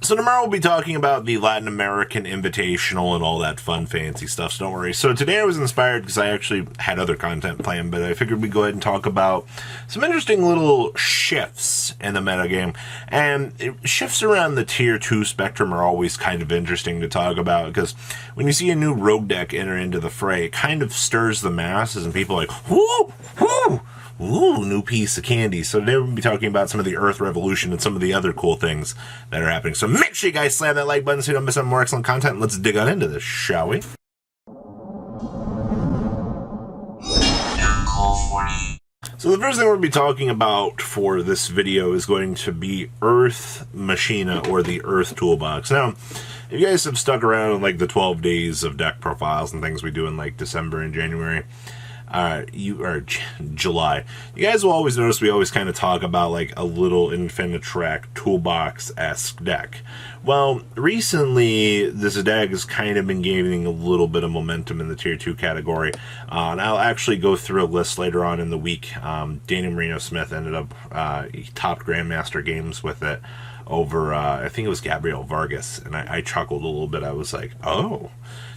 So tomorrow we'll be talking about the Latin American Invitational and all that fun, fancy stuff, so don't worry. So today I was inspired because I actually had other content planned, but I figured we'd go ahead and talk about some interesting little shifts in the metagame. And shifts around the Tier 2 spectrum are always kind of interesting to talk about, because when you see a new rogue deck enter into the fray, it kind of stirs the masses, and people are like, whoo, whoo! Ooh, new piece of candy. So today we'll be talking about some of the Earth Revolution and some of the other cool things that are happening. So make sure you guys slam that like button so you don't miss out on more excellent content. Let's dig on into this, shall we? So the first thing we'll be talking about for this video is going to be Earth Machina, or the Earth Toolbox. Now, if you guys have stuck around in like the 12 days of deck profiles and things we do in like December and January, July, you guys will always notice we always kind of talk about like a little Infinitrack Toolbox-esque deck. Well, recently this deck has kind of been gaining a little bit of momentum in the Tier 2 category, and I'll actually go through a list later on in the week. Daniel Marino Smith ended up, he topped Grandmaster games with it over, I think it was Gabriel Vargas, and I chuckled a little bit. I was like, oh,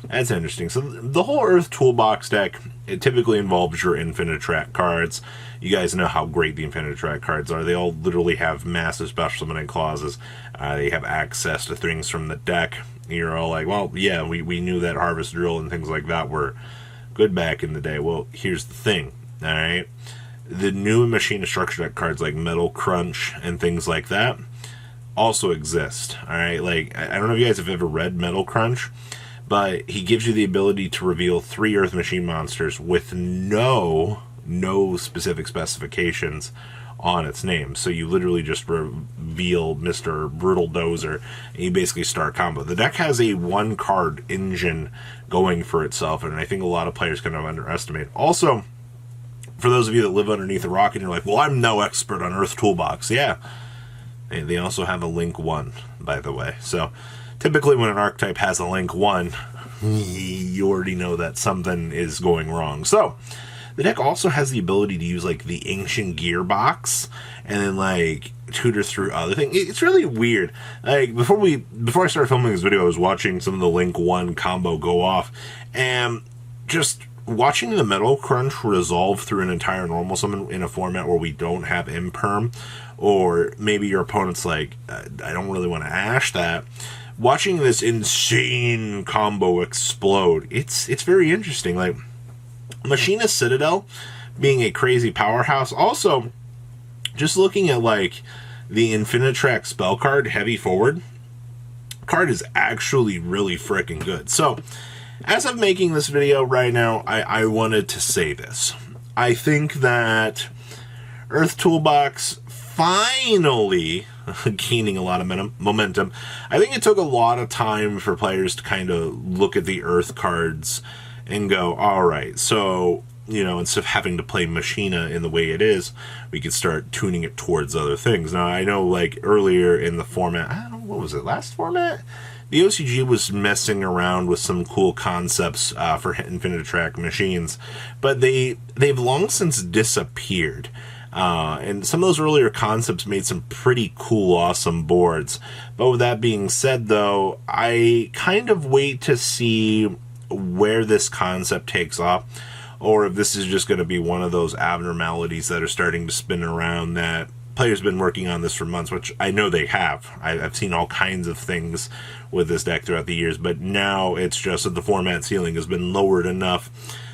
that's interesting. So the whole Earth Toolbox deck, it typically involves your Infinitrack cards. You guys know how great the Infinitrack cards are. They all literally have massive special summoning clauses. They have access to things from the deck. You're all like, well, yeah, we knew that Harvest Drill and things like that were good back in the day. Well, here's the thing, all right? The new Machina structure deck cards like Metal Crunch and things like that also exist, all right? Like, I don't know if you guys have ever read Metal Crunch, but he gives you the ability to reveal 3 Earth Machine monsters with no specific specifications on its name. So you literally just reveal Mr. Brutal Dozer, and you basically start combo. The deck has a 1-card engine going for itself, and I think a lot of players kind of underestimate. Also, for those of you that live underneath a rock and you're like, well, I'm no expert on Earth Toolbox. Yeah, they also have a Link 1, by the way. So typically when an archetype has a Link 1, you already know that something is going wrong. So the deck also has the ability to use like the Ancient Gearbox and then like tutor through other things. It's really weird. Like before I started filming this video, I was watching some of the Link 1 combo go off, and just watching the Metal Crunch resolve through an entire normal summon in a format where we don't have Imperm, or maybe your opponent's like, I don't really want to ash that. Watching this insane combo explode, it's very interesting. Like, Machina Citadel being a crazy powerhouse. Also, just looking at like the Infinitrack spell card, Heavy Forward card, is actually really freaking good. So, as I'm making this video right now, I wanted to say this. I think that Earth Toolbox finally gaining a lot of momentum. I think it took a lot of time for players to kind of look at the Earth cards and go, all right, so, you know, instead of having to play Machina in the way it is, we could start tuning it towards other things. Now, I know, like, earlier in the format, I don't know, what was it, last format? The OCG was messing around with some cool concepts for Infinitrack machines, but they've long since disappeared. And some of those earlier concepts made some pretty cool, awesome boards. But with that being said, though, I kind of wait to see where this concept takes off, or if this is just going to be one of those abnormalities that are starting to spin around, that players have been working on this for months, which I know they have. I've seen all kinds of things with this deck throughout the years, but now it's just that the format ceiling has been lowered enough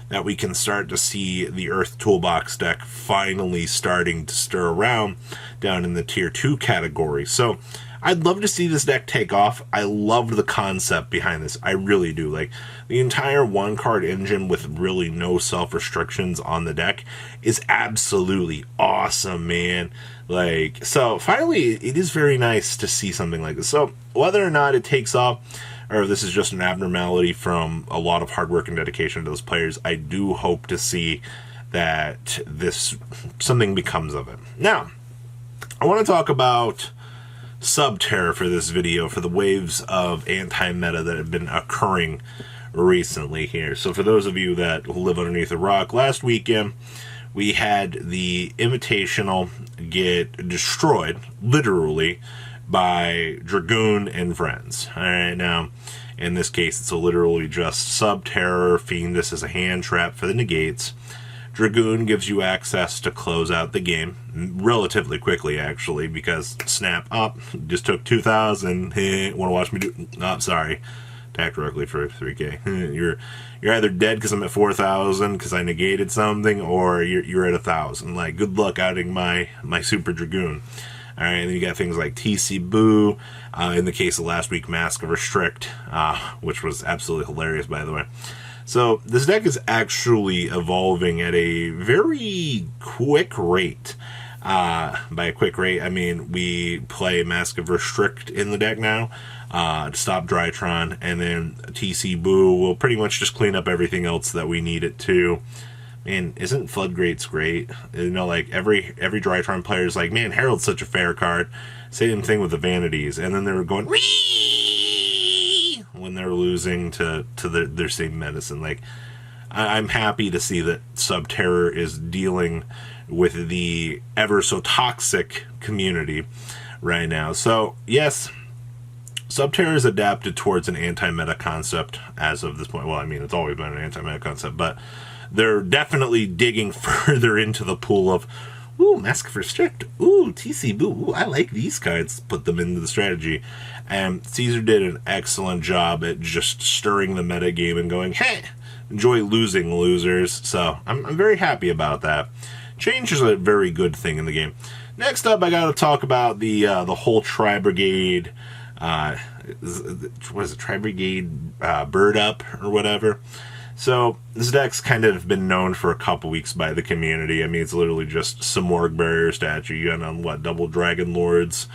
that we can start to see the Earth Toolbox deck finally starting to stir around down in the Tier 2 category. So I'd love to see this deck take off. I love the concept behind this. I really do. Like, the entire 1-card engine with really no self-restrictions on the deck is absolutely awesome, man. Like, so finally, it is very nice to see something like this. So whether or not it takes off, or if this is just an abnormality from a lot of hard work and dedication to those players, I do hope to see that something becomes of it. Now, I want to talk about Subterror for this video, for the waves of anti-meta that have been occurring recently here. So for those of you that live underneath a rock, last weekend we had the Invitational get destroyed, literally, by Dragoon and friends. Alright, now, in this case, it's literally just Subterror, Fiendus as a hand trap for the negates. Dragoon gives you access to close out the game relatively quickly, actually, because snap up, just took 2,000. Want to watch me do? Oh, sorry. Attack directly for 3k. You're either dead because I'm at 4,000 because I negated something, or you're at 1,000. Like, good luck outing my Super Dragoon. All right, and then you got things like TC Boo. In the case of last week, Mask of Restrict, which was absolutely hilarious, by the way. So this deck is actually evolving at a very quick rate. By a quick rate, I mean we play Mask of Restrict in the deck now to stop Drytron, and then TC Boo will pretty much just clean up everything else that we need it to. Man, isn't Floodgates great? You know, like every Drytron player is like, man, Herald's such a fair card. Same thing with the Vanities, and then they were going Wee! When they're losing to their same medicine. Like, I'm happy to see that Subterror is dealing with the ever so toxic community right now. So yes, Subterror is adapted towards an anti-meta concept as of this point. Well, I mean, it's always been an anti-meta concept, but they're definitely digging further into the pool of, ooh, Mask of Restrict, ooh, TC Boo, ooh, I like these cards, put them into the strategy. And Caesar did an excellent job at just stirring the metagame and going, hey, enjoy losing, losers. So I'm very happy about that. Change is a very good thing in the game. Next up, I got to talk about the whole Tri-Brigade, what is it, Tri-Brigade Bird Up or whatever. So this deck's kind of been known for a couple weeks by the community. I mean, it's literally just Simorgh Barrier statue. You got on what, double Dragon Lords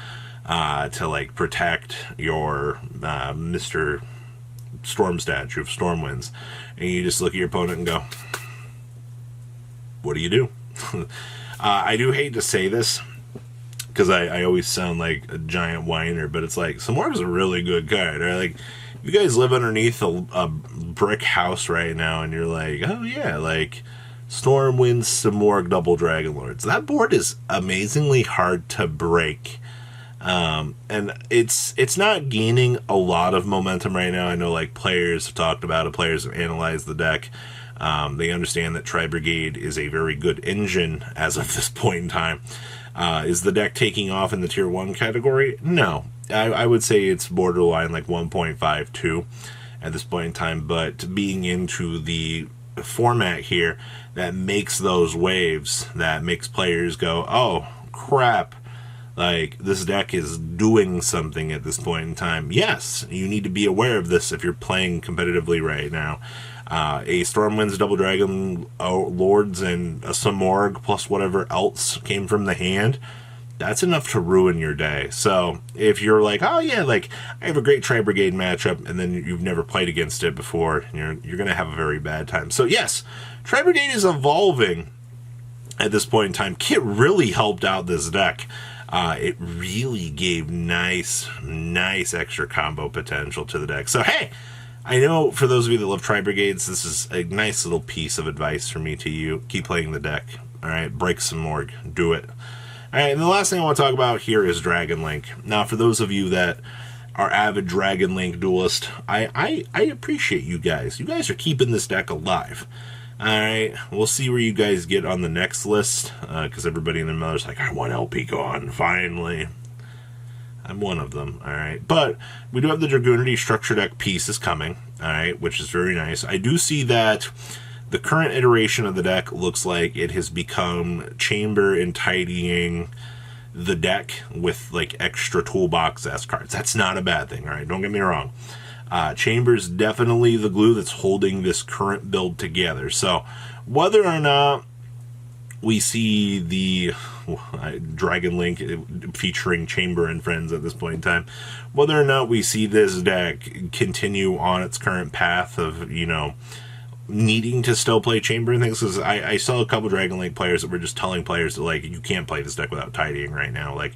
to like protect your Mr. Storm statue of Stormwinds, and you just look at your opponent and go, what do you do? I do hate to say this because I always sound like a giant whiner, but it's like Simorgh's a really good card. Right? Like, if you guys live underneath a brick house right now and you're like, oh yeah, like Stormwind, Simorgh, double Dragon Lords, that board is amazingly hard to break. And it's not gaining a lot of momentum right now. I know like players have talked about it, players have analyzed the deck. They understand that Tri-Brigade is a very good engine as of this point in time. Is the deck taking off in the tier 1 category? No. I would say it's borderline like 1.52 at this point in time, but being into the format here that makes those waves, that makes players go, oh crap, like this deck is doing something at this point in time. Yes, you need to be aware of this if you're playing competitively right now. A Stormwind's double Dragon Lords and a Simorgh plus whatever else came from the hand, that's enough to ruin your day. So if you're like, oh yeah, like I have a great Tri-Brigade matchup, and then you've never played against it before, you're going to have a very bad time. So yes, Tri-Brigade is evolving at this point in time. Kit really helped out this deck. It really gave nice extra combo potential to the deck. So hey, I know for those of you that love Tri-Brigades, this is a nice little piece of advice from me to you. Keep playing the deck. All right, break some Morg. Do it. All right, and the last thing I want to talk about here is Dragon Link. Now, for those of you that are avid Dragon Link duelist, I appreciate you guys. You guys are keeping this deck alive. All right, we'll see where you guys get on the next list, because everybody in the middle is like, I want LP gone, finally. I'm one of them, all right. But we do have the Dragoonity structure deck pieces coming, all right, which is very nice. I do see that the current iteration of the deck looks like it has become chamber and tidying the deck with like extra toolbox S cards. That's not a bad thing, all right? Don't get me wrong. Chamber's definitely the glue that's holding this current build together. So whether or not we see the Dragon Link featuring Chamber and Friends at this point in time, whether or not we see this deck continue on its current path of, you know, needing to still play Chamber and things, because I saw a couple Dragon Link players that were just telling players that, like, you can't play this deck without tidying right now. Like,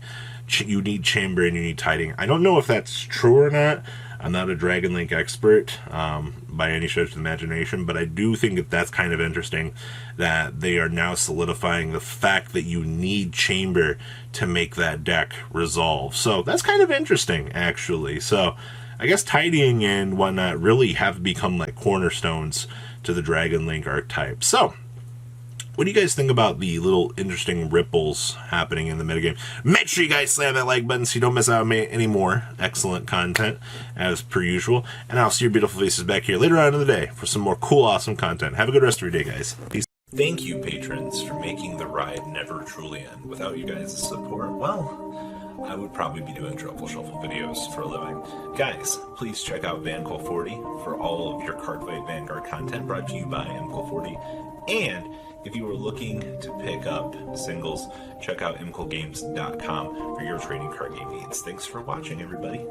you need Chamber and you need tidying. I don't know if that's true or not. I'm not a Dragon Link expert by any stretch of the imagination, but I do think that that's kind of interesting that they are now solidifying the fact that you need Chamber to make that deck resolve. So that's kind of interesting, actually. So I guess Tidying and whatnot really have become like cornerstones to the Dragon Link archetype. So what do you guys think about the little interesting ripples happening in the metagame? Make sure you guys slam that like button so you don't miss out on any more excellent content, as per usual. And I'll see your beautiful faces back here later on in the day for some more cool, awesome content. Have a good rest of your day, guys. Peace. Thank you, patrons, for making the ride never truly end. Without you guys' support, well, I would probably be doing Truffle Shuffle videos for a living. Guys, please check out VanCool40 for all of your Cardfight Vanguard content brought to you by MCool40. And if you are looking to pick up singles, check out mcoolgames.com for your trading card game needs. Thanks for watching, everybody.